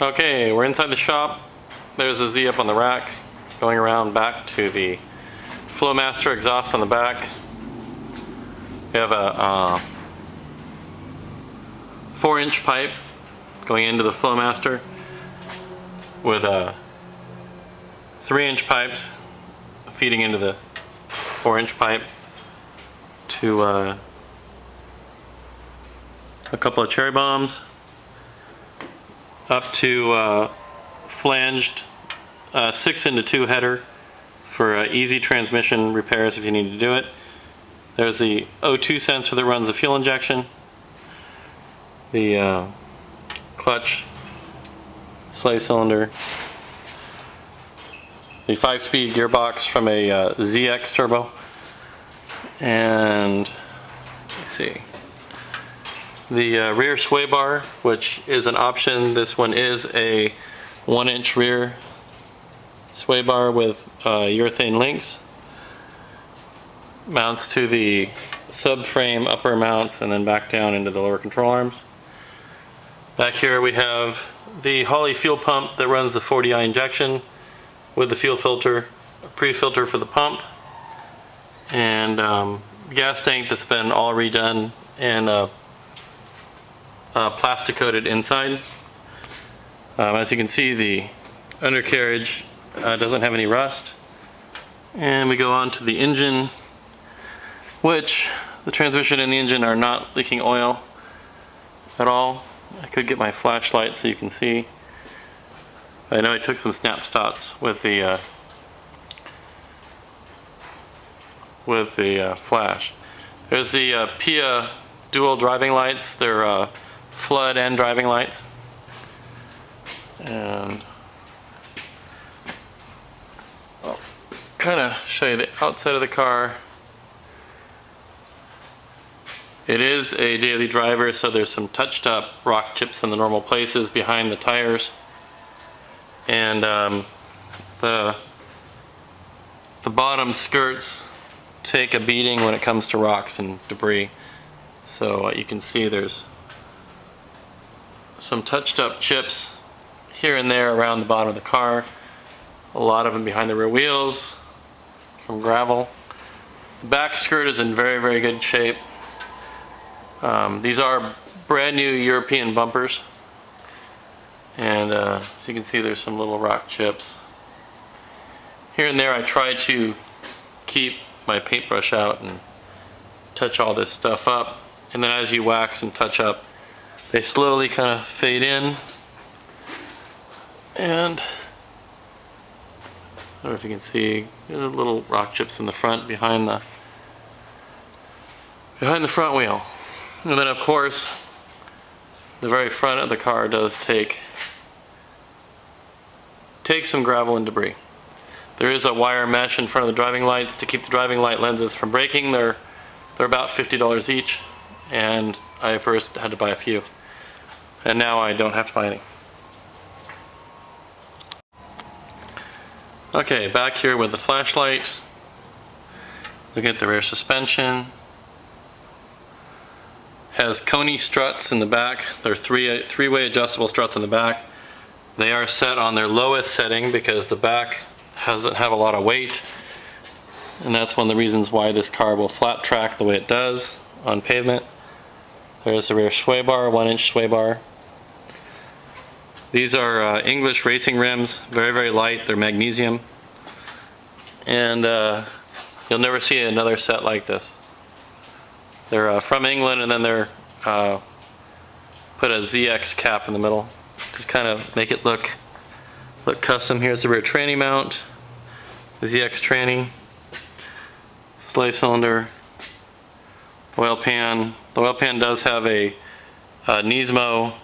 Okay, we're inside the shop. There's a Z up on the rack, going around back to the Flowmaster exhaust on the back. We have a 4-inch pipe going into the Flowmaster with 3-inch pipes feeding into the 4-inch pipe to a couple of cherry bombs, up to flanged 6-into-2 header for easy transmission repairs if you need to do it. There's the O2 sensor that runs the fuel injection, the clutch, slave cylinder, the 5-speed gearbox from a ZX turbo, and let's see, the rear sway bar, which is an option. This one is a 1-inch rear sway bar with urethane links. Mounts to the subframe upper mounts and then back down into the lower control arms. Back here we have the Holley fuel pump that runs the 40i injection with the fuel filter, a pre-filter for the pump, and gas tank that's been all redone and plastic coated inside. As you can see, the undercarriage doesn't have any rust. And we go on to the engine, which the transmission and the engine are not leaking oil at all. I could get my flashlight so you can see. I know I took some snapshots with the flash. There's the PIA dual driving lights. They're flood and driving lights. And I'll kind of show you the outside of the car. It is a daily driver, so there's some touched up rock chips in the normal places behind the tires. And the bottom skirts take a beating when it comes to rocks and debris. So you can see there's some touched up chips here and there around the bottom of the car. A lot of them behind the rear wheels from gravel. The back skirt is in very, very good shape. These are brand new European bumpers. And as you can see, there's some little rock chips. Here and there I try to keep my paintbrush out and touch all this stuff up. And then as you wax and touch up, they slowly kind of fade in. And I don't know if you can see little rock chips in the front behind the front wheel. And then of course the very front of the car does take some gravel and debris. There is a wire mesh in front of the driving lights to keep the driving light lenses from breaking. They're about $50 each, and I first had to buy a few, and now I don't have to buy any. Okay, back here with the flashlight, look at the rear suspension. Has Coney struts in the back. They're three-way adjustable struts in the back. They are set on their lowest setting because the back doesn't have a lot of weight, and that's one of the reasons why this car will flat track the way it does on pavement. There's the rear sway bar, 1-inch sway bar. These are English racing rims, very, very light. They're magnesium, and you'll never see another set like this. They're from England, and then they're put a ZX cap in the middle to kind of make it look custom. Here's the rear tranny mount, the ZX tranny, slave cylinder, oil pan. The oil pan does have a Nismo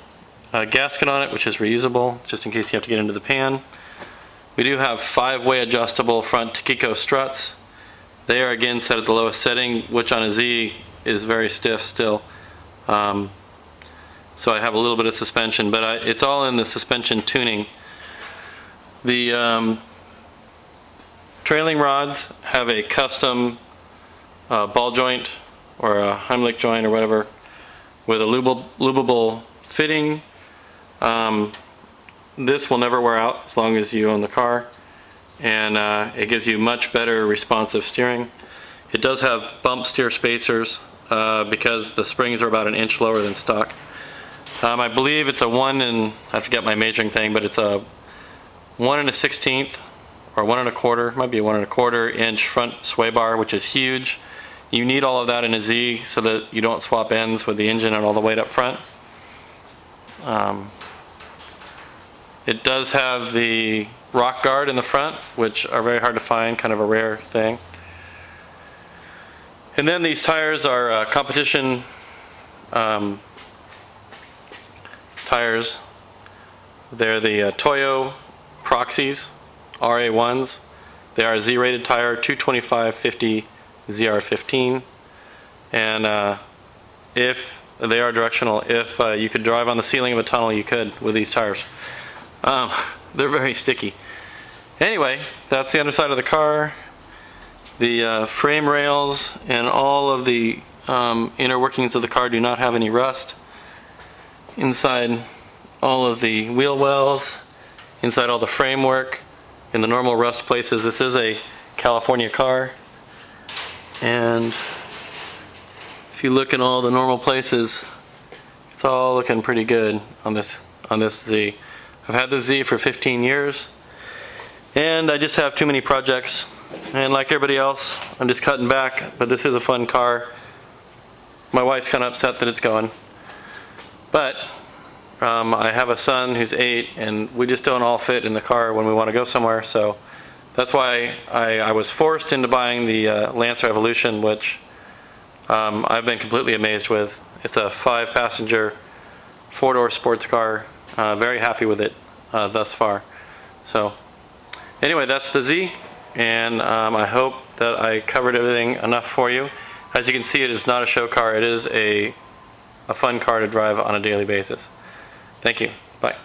gasket on it, which is reusable, just in case you have to get into the pan. We do have 5-way adjustable front Takiko struts. They are again set at the lowest setting, which on a Z is very stiff still. So I have a little bit of suspension, but it's all in the suspension tuning. The trailing rods have a custom ball joint or a Heimlich joint or whatever with a lubable fitting. this will never wear out as long as you own the car, and it gives you much better responsive steering. It does have bump steer spacers because the springs are about an inch lower than stock. I believe it's a 1 and I forget my measuring thing, but it's a 1 1/16 or 1 1/4, might be a 1 1/4 inch front sway bar, which is huge. You need all of that in a Z so that you don't swap ends with the engine and all the weight up front. It does have the rock guard in the front, which are very hard to find, kind of a rare thing. And then these tires are competition tires. They're the Toyo Proxies RA1s. They are a Z-rated tire, 225/50 ZR15, and if they are directional, if you could drive on the ceiling of a tunnel, you could with these tires. They're very sticky. Anyway, that's the underside of the car. The frame rails and all of the inner workings of the car do not have any rust. Inside all of the wheel wells, inside all the framework, in the normal rust places. This is a California car, and if you look in all the normal places, it's all looking pretty good on this Z. I've had this Z for 15 years, and I just have too many projects, and like everybody else, I'm just cutting back, but this is a fun car. My wife's kind of upset that it's going, but I have a son who's 8, and we just don't all fit in the car when we want to go somewhere, so that's why I was forced into buying the Lancer Evolution, which I've been completely amazed with. It's a 5-passenger, 4-door sports car. Very happy with it thus far. So anyway, that's the Z, and I hope that I covered everything enough for you. As you can see, it is not a show car. It is a fun car to drive on a daily basis. Thank you. Bye.